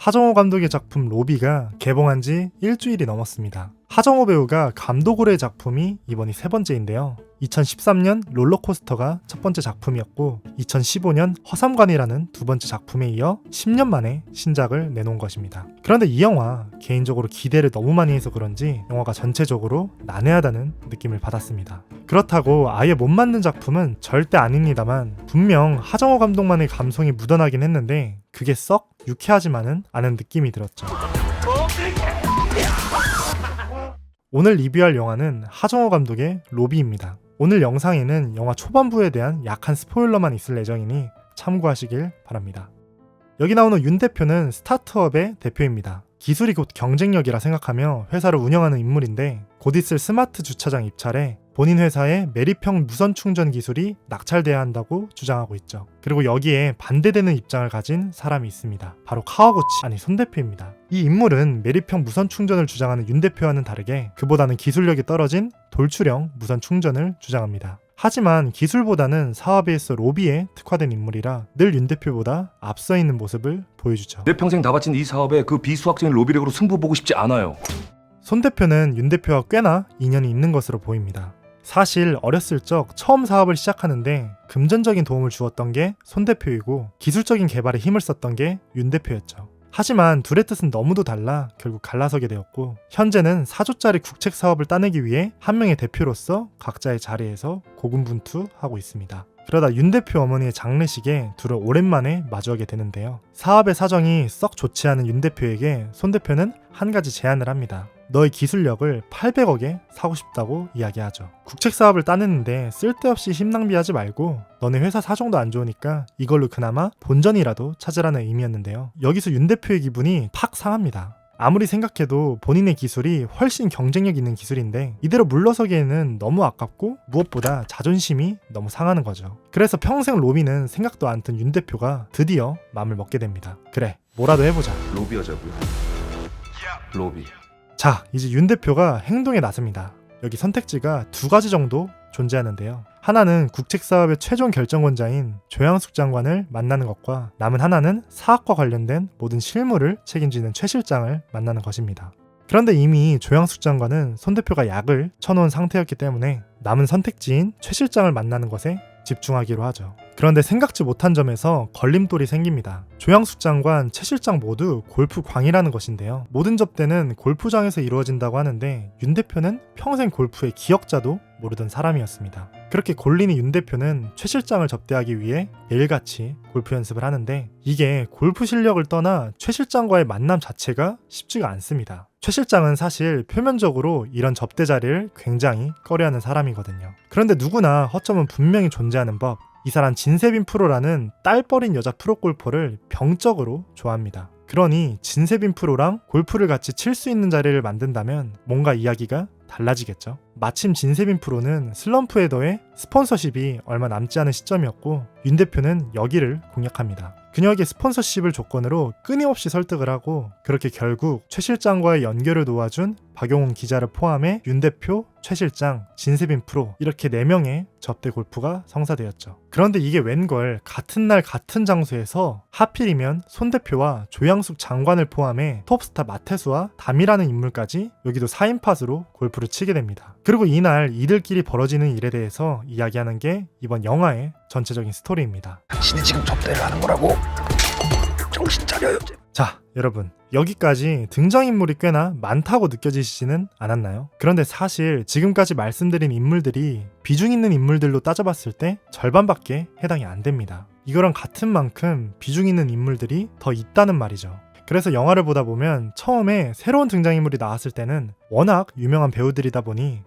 하정우 감독의 작품 로비가 개봉한 지 일주일이 넘었습니다. 하정우 배우가 감독으로 의 작품이 이번이 세 번째인데요. 2013년 롤러코스터가 첫 번째 작품이었고 2015년 허삼관이라는 두 번째 작품에 이어 10년 만에 신작을 내놓은 것입니다. 그런데 이 영화 개인적으로 기대를 너무 많이 해서 그런지 영화가 전체적으로 난해하다는 느낌을 받았습니다. 그렇다고 아예 못 만든 작품은 절대 아닙니다만 분명 하정우 감독만의 감성이 묻어나긴 했는데 그게 썩 유쾌하지만은 않은 느낌이 들었죠. 오늘 리뷰할 영화는 하정우 감독의 로비입니다. 오늘 영상에는 영화 초반부에 대한 약한 스포일러만 있을 예정이니 참고하시길 바랍니다. 여기 나오는 윤 대표는 스타트업의 대표입니다. 기술이 곧 경쟁력이라 생각하며 회사를 운영하는 인물인데 곧 있을 스마트 주차장 입찰에 본인 회사의 매립형 무선 충전 기술이 낙찰돼야 한다고 주장하고 있죠. 그리고 여기에 반대되는 입장을 가진 사람이 있습니다. 바로 카와구치, 아니 손 대표입니다. 이 인물은 매립형 무선 충전을 주장하는 윤 대표와는 다르게 그보다는 기술력이 떨어진 돌출형 무선 충전을 주장합니다. 하지만 기술보다는 사업에 있어 로비에 특화된 인물이라 늘 윤 대표보다 앞서 있는 모습을 보여주죠. 내 평생 다 바친 이 사업에 그 비수학적인 로비력으로 승부 보고 싶지 않아요. 손 대표는 윤 대표와 꽤나 인연이 있는 것으로 보입니다. 사실 어렸을 적 처음 사업을 시작하는데 금전적인 도움을 주었던 게 손 대표이고 기술적인 개발에 힘을 썼던 게 윤 대표였죠. 하지만 둘의 뜻은 너무도 달라 결국 갈라서게 되었고 현재는 4조짜리 국책 사업을 따내기 위해 한 명의 대표로서 각자의 자리에서 고군분투하고 있습니다. 그러다 윤 대표 어머니의 장례식에 둘을 오랜만에 마주하게 되는데요. 사업의 사정이 썩 좋지 않은 윤 대표에게 손 대표는 한 가지 제안을 합니다. 너의 기술력을 800억에 사고 싶다고 이야기하죠. 국책 사업을 따내는데 쓸데없이 힘 낭비하지 말고 너네 회사 사정도 안 좋으니까 이걸로 그나마 본전이라도 찾으라는 의미였는데요. 여기서 윤 대표의 기분이 팍 상합니다. 아무리 생각해도 본인의 기술이 훨씬 경쟁력 있는 기술인데 이대로 물러서기에는 너무 아깝고 무엇보다 자존심이 너무 상하는 거죠. 그래서 평생 로비는 생각도 안 든 윤 대표가 드디어 마음을 먹게 됩니다. 그래, 뭐라도 해보자. 로비하자고요. 로비. 자, 이제 윤 대표가 행동에 나섭니다. 여기 선택지가 두 가지 정도 존재하는데요. 하나는 국책 사업의 최종 결정권자인 조양숙 장관을 만나는 것과 남은 하나는 사업과 관련된 모든 실무를 책임지는 최 실장을 만나는 것입니다. 그런데 이미 조양숙 장관은 손 대표가 약을 쳐놓은 상태였기 때문에 남은 선택지인 최 실장을 만나는 것에 집중하기로 하죠. 그런데 생각지 못한 점에서 걸림돌이 생깁니다. 조양숙 장관, 최 실장 모두 골프 광이라는 것인데요. 모든 접대는 골프장에서 이루어진다고 하는데 윤 대표는 평생 골프의 기억자도 모르던 사람이었습니다. 그렇게 골린이 윤 대표는 최 실장을 접대하기 위해 매일같이 골프 연습을 하는데 이게 골프 실력을 떠나 최 실장과의 만남 자체가 쉽지가 않습니다. 최 실장은 사실 표면적으로 이런 접대 자리를 굉장히 꺼려하는 사람이거든요. 그런데 누구나 허점은 분명히 존재하는 법, 이 사람 진세빈 프로라는 딸버린 여자 프로골퍼를 병적으로 좋아합니다. 그러니 진세빈 프로랑 골프를 같이 칠 수 있는 자리를 만든다면 뭔가 이야기가 달라지겠죠. 마침 진세빈 프로는 슬럼프에 더해 스폰서십이 얼마 남지 않은 시점이었고 윤 대표는 여기를 공략합니다. 그녀에게 스폰서십을 조건으로 끊임없이 설득을 하고 그렇게 결국 최 실장과의 연결을 도와준 박용훈 기자를 포함해 윤 대표, 최 실장, 진세빈 프로 이렇게 4명의 접대 골프가 성사되었죠. 그런데 이게 웬걸 같은 날 같은 장소에서 하필이면 손 대표와 조양숙 장관을 포함해 톱스타 마태수와 담이라는 인물까지 여기도 4인팟으로 골프를 치게 됩니다. 그리고 이날 이들끼리 벌어지는 일에 대해서 이야기하는 게 이번 영화의 전체적인 스토리입니다. 당신이 지금 접대를 하는 거라고? 정신 차려요. 자, 여러분, 여기까지 등장인물이 꽤나 많다고 느껴지시지는 않았나요? 그런데 사실 지금까지 말씀드린 인물들이 비중 있는 인물들로 따져봤을 때 절반밖에 해당이 안 됩니다. 이거랑 같은 만큼 비중 있는 인물들이 더 있다는 말이죠. 그래서 영화를 보다 보면 처음에 새로운 등장인물이 나왔을 때는 워낙 유명한 배우들이다 보니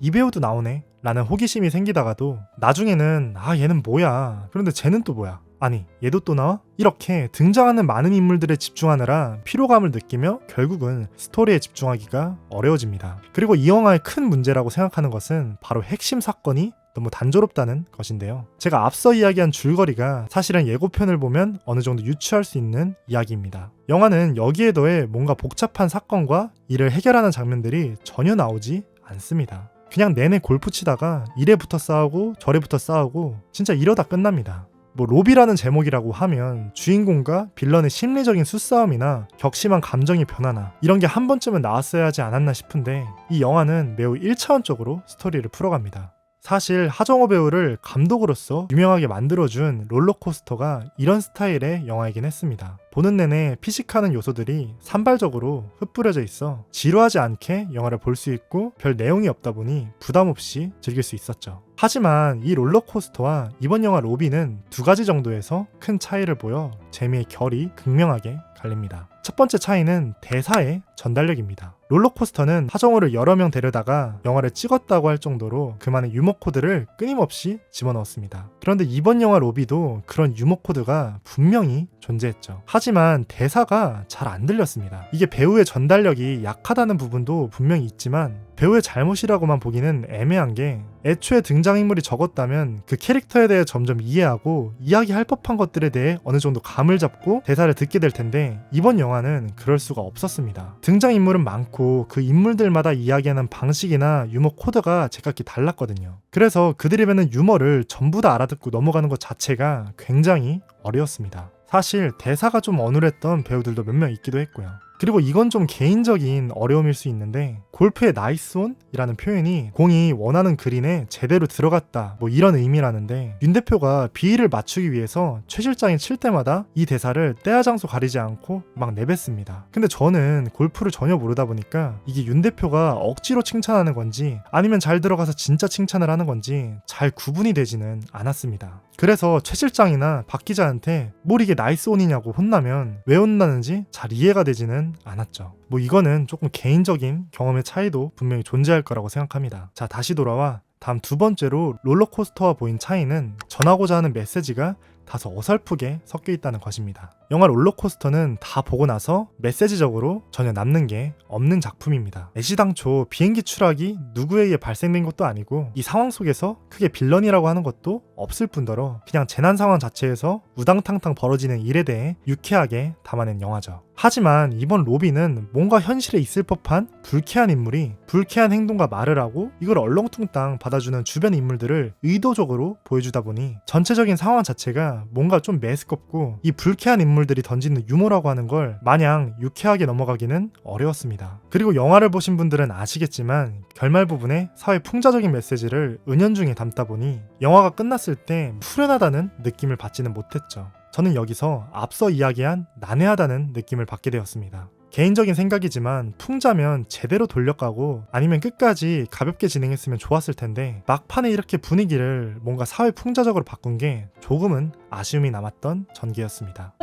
이 배우도 나오네? 라는 호기심이 생기다가도 나중에는 얘는 뭐야? 그런데 쟤는 또 뭐야? 아니, 얘도 또 나와? 이렇게 등장하는 많은 인물들에 집중하느라 피로감을 느끼며 결국은 스토리에 집중하기가 어려워집니다. 그리고 이 영화의 큰 문제라고 생각하는 것은 바로 핵심 사건이 너무 단조롭다는 것인데요. 제가 앞서 이야기한 줄거리가 사실은 예고편을 보면 어느 정도 유추할 수 있는 이야기입니다. 영화는 여기에 더해 뭔가 복잡한 사건과 이를 해결하는 장면들이 전혀 나오지 않습니다. 그냥 내내 골프 치다가 이래부터 싸우고 저래부터 싸우고 진짜 이러다 끝납니다. 뭐 로비라는 제목이라고 하면 주인공과 빌런의 심리적인 수싸움이나 격심한 감정의 변화나 이런 게 한 번쯤은 나왔어야 하지 않았나 싶은데 이 영화는 매우 1차원적으로 스토리를 풀어갑니다. 사실 하정우 배우를 감독으로서 유명하게 만들어준 롤러코스터가 이런 스타일의 영화이긴 했습니다. 보는 내내 피식하는 요소들이 산발적으로 흩뿌려져 있어 지루하지 않게 영화를 볼 수 있고 별 내용이 없다 보니 부담 없이 즐길 수 있었죠. 하지만 이 롤러코스터와 이번 영화 로비는 두 가지 정도에서 큰 차이를 보여 재미의 결이 극명하게 갈립니다. 첫 번째 차이는 대사의 전달력입니다. 롤러코스터는 하정우를 여러 명 데려다가 영화를 찍었다고 할 정도로 그만의 유머 코드를 끊임없이 집어넣었습니다. 그런데 이번 영화 로비도 그런 유머 코드가 분명히 존재했죠. 하지만 대사가 잘 안 들렸습니다. 이게 배우의 전달력이 약하다는 부분도 분명히 있지만 배우의 잘못이라고만 보기는 애매한 게 애초에 등장인물이 적었다면 그 캐릭터에 대해 점점 이해하고 이야기할 법한 것들에 대해 어느 정도 감을 잡고 대사를 듣게 될 텐데 이번 영화는 그럴 수가 없었습니다. 등장인물은 많고 그 인물들마다 이야기하는 방식이나 유머 코드가 제각기 달랐거든요. 그래서 그들이 뱉는 유머를 전부 다 알아듣고 넘어가는 것 자체가 굉장히 어려웠습니다. 사실 대사가 좀 어눌했던 배우들도 몇 명 있기도 했고요. 그리고 이건 좀 개인적인 어려움일 수 있는데 골프의 나이스온이라는 표현이 공이 원하는 그린에 제대로 들어갔다 뭐 이런 의미라는데 윤 대표가 비율을 맞추기 위해서 최 실장이 칠 때마다 이 대사를 때와 장소 가리지 않고 막 내뱉습니다. 근데 저는 골프를 전혀 모르다 보니까 이게 윤 대표가 억지로 칭찬하는 건지 아니면 잘 들어가서 진짜 칭찬을 하는 건지 잘 구분이 되지는 않았습니다. 그래서 최 실장이나 박 기자한테 뭘 이게 나이스온이냐고 혼나면 왜 혼나는지 잘 이해가 되지는 않았죠. 뭐 이거는 조금 개인적인 경험의 차이도 분명히 존재할 거라고 생각합니다. 자, 다시 돌아와 다음 두 번째로 롤러코스터와 보인 차이는 전하고자 하는 메시지가 다소 어설프게 섞여 있다는 것입니다. 영화 롤러코스터는 다 보고 나서 메시지적으로 전혀 남는 게 없는 작품입니다. 애시당초 비행기 추락이 누구에 의해 발생된 것도 아니고 이 상황 속에서 크게 빌런이라고 하는 것도 없을 뿐더러 그냥 재난 상황 자체에서 우당탕탕 벌어지는 일에 대해 유쾌하게 담아낸 영화죠. 하지만 이번 로비는 뭔가 현실에 있을 법한 불쾌한 인물이 불쾌한 행동과 말을 하고 이걸 얼렁뚱땅 받아주는 주변 인물들을 의도적으로 보여주다 보니 전체적인 상황 자체가 뭔가 좀 메스껍고 이 불쾌한 인물들이 던지는 유머라고 하는 걸 마냥 유쾌하게 넘어가기는 어려웠습니다. 그리고 영화를 보신 분들은 아시겠지만 결말 부분에 사회 풍자적인 메시지를 은연중에 담다 보니 영화가 끝났을 때 후련하다는 느낌을 받지는 못했죠. 저는 여기서 앞서 이야기한 난해하다는 느낌을 받게 되었습니다. 개인적인 생각이지만 풍자면 제대로 돌려가고 아니면 끝까지 가볍게 진행했으면 좋았을 텐데 막판에 이렇게 분위기를 뭔가 사회 풍자적으로 바꾼 게 조금은 아쉬움이 남았던 전개였습니다.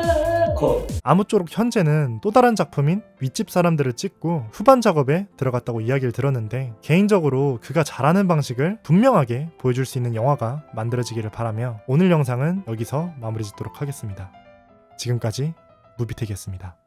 아무쪼록 현재는 또 다른 작품인 윗집 사람들을 찍고 후반 작업에 들어갔다고 이야기를 들었는데 개인적으로 그가 잘하는 방식을 분명하게 보여줄 수 있는 영화가 만들어지기를 바라며 오늘 영상은 여기서 마무리 짓도록 하겠습니다. 지금까지 무비텍이었습니다.